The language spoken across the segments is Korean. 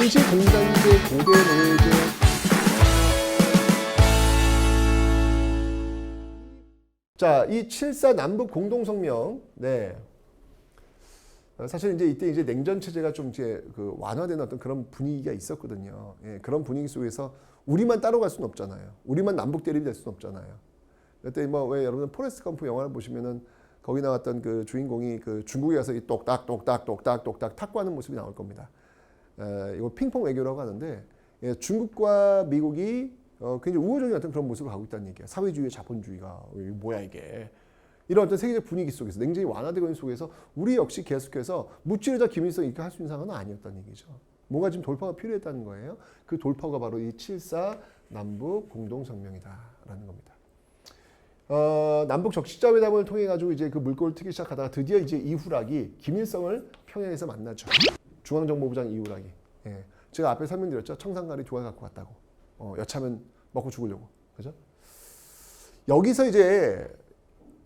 원시 공산제 고대 노예제 자, 이 7.4 남북 공동성명, 네. 사실 이제 냉전 체제가 좀 이제 그 완화되는 어떤 그런 분위기가 있었거든요. 예, 그런 분위기 속에서 우리만 따로 갈 수는 없잖아요. 우리만 남북 대립이 될 수는 없잖아요. 그때 뭐 왜 여러분 포레스트 검프 영화를 보시면은 거기 나왔던 그 주인공이 그 중국에 가서 이 똑딱 탁구하는 모습이 나올 겁니다. 이거 핑퐁 외교라고 하는데 예, 중국과 미국이 굉장히 우호적인 어떤 그런 모습을 가고 있다는 얘기야. 사회주의, 자본주의가 이게 뭐야 이게? 이런 어떤 세계적 분위기 속에서 냉전이 완화되고 있는 속에서 우리 역시 계속해서 무찌르자 김일성 이렇게 할 수 있는 상황은 아니었다는 얘기죠. 뭔가 지금 돌파가 필요했다는 거예요. 그 돌파가 바로 이 7.4 남북 공동성명이다라는 겁니다. 남북 적시자회담을 통해 가지고 이제 그 물꼬를 트기 시작하다가 드디어 이제 이후락이 김일성을 평양에서 만나죠. 중앙정보부장 이후락이. 예. 제가 앞에 설명드렸죠. 청산가리 두 알 갖고 왔다고. 여차하면 먹고 죽으려고. 그죠? 여기서 이제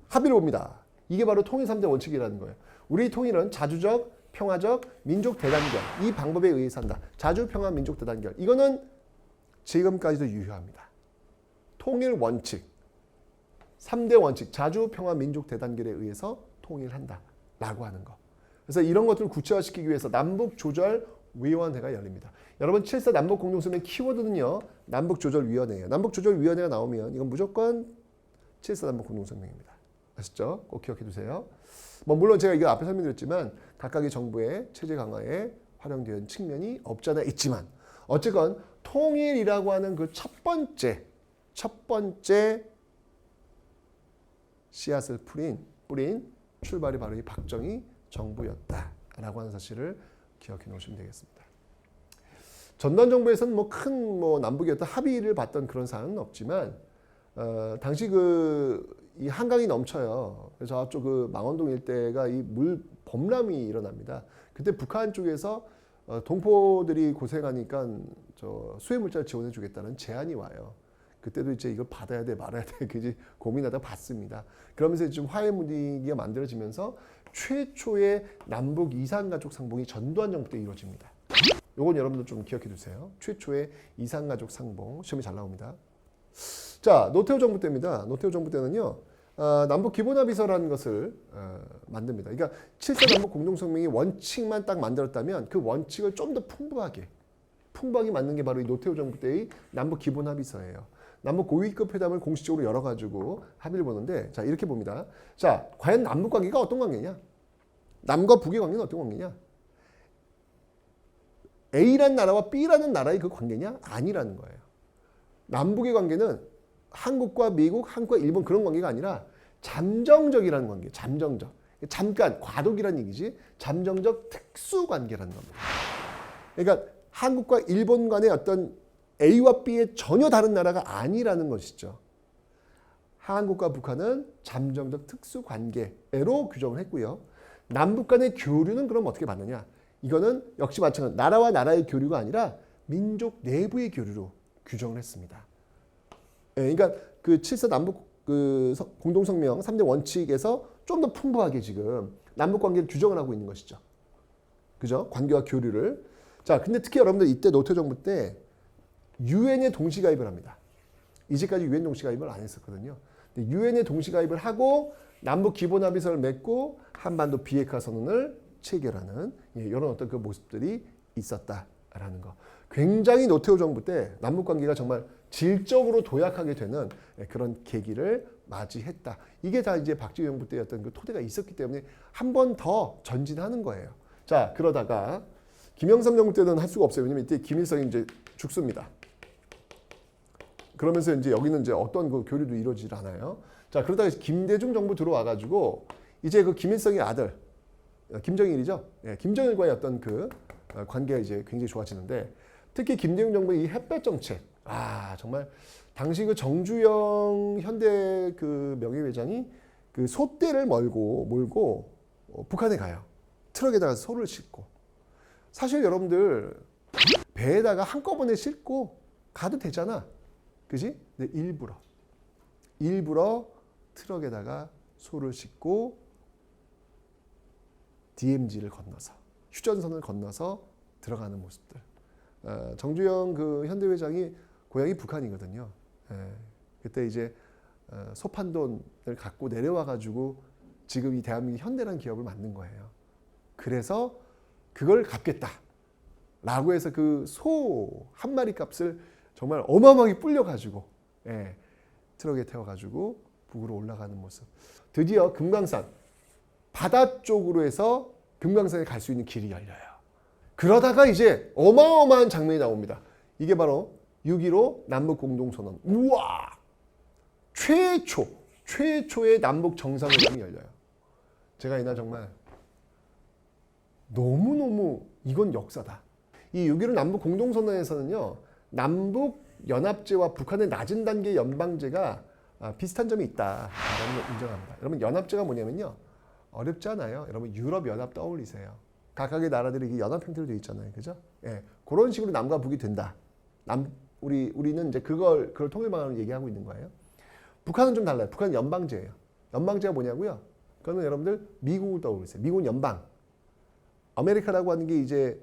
합의를 봅니다. 이게 바로 통일 3대 원칙이라는 거예요. 우리 통일은 자주적, 평화적, 민족 대단결. 이 방법에 의해서 한다. 자주, 평화, 민족 대단결. 이거는 지금까지도 유효합니다. 통일 원칙. 3대 원칙. 자주, 평화, 민족 대단결에 의해서 통일한다. 라고 하는 거. 그래서 이런 것들을 구체화시키기 위해서 남북조절위원회가 열립니다. 여러분 7.4 남북공동성명 키워드는요. 남북조절위원회예요. 남북조절위원회가 나오면 이건 무조건 7.4 남북공동성명입니다. 아시죠? 꼭 기억해 두세요. 뭐 물론 제가 이거 앞에 설명드렸지만 각각의 정부의 체제 강화에 활용된 측면이 없잖아 있지만 어쨌건 통일이라고 하는 그 첫 번째 씨앗을 뿌린 출발이 바로 이 박정희 정부였다라고 하는 사실을 기억해 놓으시면 되겠습니다. 전두환 정부에서는 뭐 큰 남북의 어떤 합의를 봤던 그런 사안은 없지만 당시 이 한강이 넘쳐요. 그래서 저쪽 그 망원동 일대가 이 물 범람이 일어납니다. 그때 북한 쪽에서 동포들이 고생하니까 저 수해 물자를 지원해 주겠다는 제안이 와요. 그때도 이제 이걸 받아야 돼 말아야 돼 그지 고민하다 받습니다. 그러면서 좀 화해 분위기가 만들어지면서 최초의 남북 이산가족 상봉이 전두환 정부 때 이루어집니다. 요건 여러분들 좀 기억해 두세요. 최초의 이산가족 상봉 시험이 잘 나옵니다. 자, 노태우 정부 때입니다. 노태우 정부 때는요. 남북 기본합의서라는 것을 만듭니다. 그러니까 7.4 남북 공동성명의 원칙만 딱 만들었다면 그 원칙을 좀 더 풍부하게 만든 게 바로 이 노태우 정부 때의 남북 기본합의서예요. 남북 고위급 회담을 공식적으로 열어가지고 합의를 보는데 자 이렇게 봅니다. 자 과연 남북 관계가 어떤 관계냐? 남과 북의 관계는 어떤 관계냐? A라는 나라와 B라는 나라의 그 관계냐? 아니라는 거예요. 남북의 관계는 한국과 미국, 한국과 일본 그런 관계가 아니라 잠정적이라는 관계. 잠정적. 잠깐 과도기라는 얘기지. 잠정적 특수관계라는 겁니다. 그러니까 한국과 일본 간의 어떤 A와 B의 전혀 다른 나라가 아니라는 것이죠. 한국과 북한은 잠정적 특수관계로 규정을 했고요. 남북 간의 교류는 그럼 어떻게 받느냐? 이거는 역시 마찬가지로 나라와 나라의 교류가 아니라 민족 내부의 교류로 규정을 했습니다. 그러니까 그 7.4 남북 그 공동성명 3대 원칙에서 좀 더 풍부하게 지금 남북 관계를 규정을 하고 있는 것이죠. 그죠? 관계와 교류를. 자, 근데 특히 여러분들 이때 노태우 정부 때 유엔에 동시가입을 합니다. 이제까지 유엔 동시가입을 안 했었거든요. 유엔에 동시가입을 하고 남북 기본합의서를 맺고 한반도 비핵화 선언을 체결하는 이런 어떤 그 모습들이 있었다라는 거. 굉장히 노태우 정부 때 남북 관계가 정말 질적으로 도약하게 되는 그런 계기를 맞이했다. 이게 다 이제 박정희 정부 때였던 그 토대가 있었기 때문에 한 번 더 전진하는 거예요. 자, 그러다가 김영삼 정부 때는 할 수가 없어요. 왜냐면 이때 김일성이 이제 죽습니다. 그러면서 이제 여기는 이제 어떤 그 교류도 이루어지질 않아요. 자, 그러다가 김대중 정부 들어와가지고 이제 그 김일성의 아들 김정일이죠. 예, 김정일과의 어떤 그 관계가 이제 굉장히 좋아지는데 특히 김대중 정부의 이 햇볕 정책, 정말 당시 그 정주영 현대 그 명예회장이 그 소떼를 몰고 북한에 가요. 트럭에다가 소를 싣고. 사실 여러분들 배에다가 한꺼번에 싣고 가도 되잖아. 그지? 근데 일부러 트럭에다가 소를 싣고 DMZ를 건너서 휴전선을 건너서 들어가는 모습들. 정주영 그 현대회장이 고향이 북한이거든요. 그때 이제 소판돈을 갖고 내려와 가지고 지금 이 대한민국 현대라는 기업을 만든 거예요. 그래서 그걸 갚겠다라고 해서 그 소 한 마리 값을 정말 어마어마하게 불려가지고 트럭에 태워가지고 북으로 올라가는 모습. 드디어 금강산 바다 쪽으로 해서 금강산에 갈 수 있는 길이 열려요. 그러다가 이제 어마어마한 장면이 나옵니다. 이게 바로 6.15 남북 공동선언. 우와! 최초의 남북 정상회담이 열려요. 제가 이날 정말 너무너무 이건 역사다. 이 6.15 남북 공동선언에서는요. 남북 연합제와 북한의 낮은 단계 연방제가 비슷한 점이 있다라는 걸 인정합니다. 여러분 연합제가 뭐냐면요. 어렵지 않아요. 여러분 유럽 연합 떠올리세요. 각각의 나라들이 연합 형태로 되어 있잖아요. 그죠? 그런 식으로 남과 북이 된다. 우리는 이제 그걸 통일 방안을 얘기하고 있는 거예요. 북한은 좀 달라요. 북한은 연방제예요. 연방제가 뭐냐고요? 그거는 여러분들 미국을 떠올리세요. 미국은 연방. 아메리카라고 하는 게 이제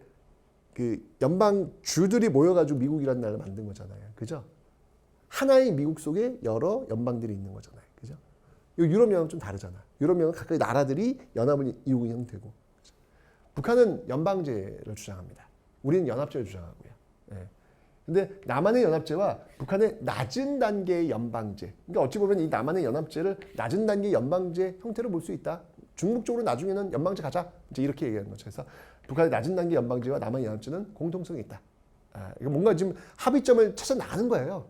그 연방 주들이 모여가지고 미국이라는 나라를 만든 거잖아요. 그죠? 하나의 미국 속에 여러 연방들이 있는 거잖아요. 그죠? 유럽 연합은 좀 다르잖아. 유럽 연합은 각각의 나라들이 연합을 이루고 있는 형태고. 그죠? 북한은 연방제를 주장합니다. 우리는 연합제를 주장하고요. 근데 남한의 연합제와 북한의 낮은 단계의 연방제. 그러니까 어찌 보면 이 남한의 연합제를 낮은 단계의 연방제 형태로 볼 수 있다. 중국적으로 나중에는 연방제 가자. 이제 이렇게 얘기하는 거죠. 그래서 북한의 낮은 단계 연방제와 남한의 연합제는 공통성이 있다. 이거 뭔가 지금 합의점을 찾아 나가는 거예요.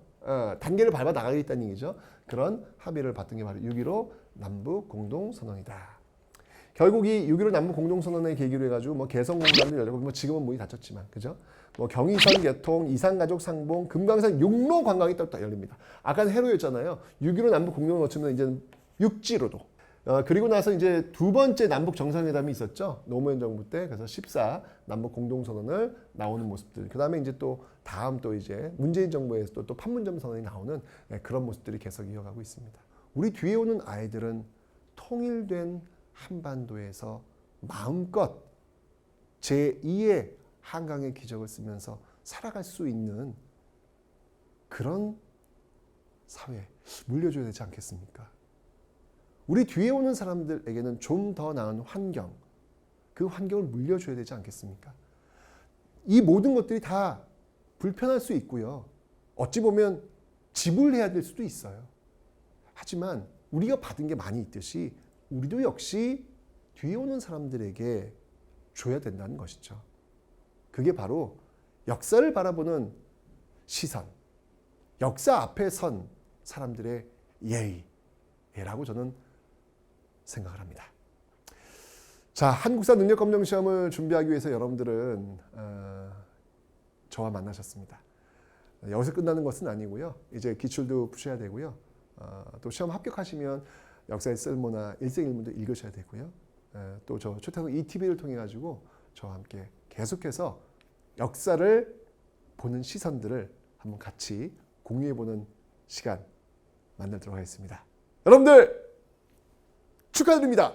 단계를 밟아 나가겠다는 얘기죠. 그런 합의를 봤던 게 바로 6.15 남북 공동선언이다. 결국 이 6.15 남북 공동선언의 계기로 해가지고 뭐 개성공단도 열리고 뭐 지금은 문이 닫혔지만 그죠? 뭐 경의선 개통, 이산가족 상봉, 금강산 육로 관광이 또 열립니다. 아까는 해로였잖아요. 6.15 남북 공동을 거치면 이제는 육지로도. 그리고 나서 이제 두 번째 남북 정상회담이 있었죠. 노무현 정부 때. 그래서 14 남북 공동선언을 나오는 모습들. 그 다음에 이제 또 다음 또 이제 문재인 정부에서 또 판문점 선언이 나오는 그런 모습들이 계속 이어가고 있습니다. 우리 뒤에 오는 아이들은 통일된 한반도에서 마음껏 제2의 한강의 기적을 쓰면서 살아갈 수 있는 그런 사회 물려줘야 되지 않겠습니까? 우리 뒤에 오는 사람들에게는 좀 더 나은 환경, 그 환경을 물려줘야 되지 않겠습니까? 이 모든 것들이 다 불편할 수 있고요. 어찌 보면 지불해야 될 수도 있어요. 하지만 우리가 받은 게 많이 있듯이 우리도 역시 뒤에 오는 사람들에게 줘야 된다는 것이죠. 그게 바로 역사를 바라보는 시선, 역사 앞에 선 사람들의 예의라고 저는 생각을 합니다. 자, 한국사 능력검정 시험을 준비하기 위해서 여러분들은 저와 만나셨습니다. 여기서 끝나는 것은 아니고요. 이제 기출도 푸셔야 되고요. 또 시험 합격하시면 역사의 쓸모나 일생일문도 읽으셔야 되고요. 또 저 최태성 ETV를 통해 가지고 저와 함께 계속해서 역사를 보는 시선들을 한번 같이 공유해보는 시간 만들도록 하겠습니다. 여러분들 축하드립니다.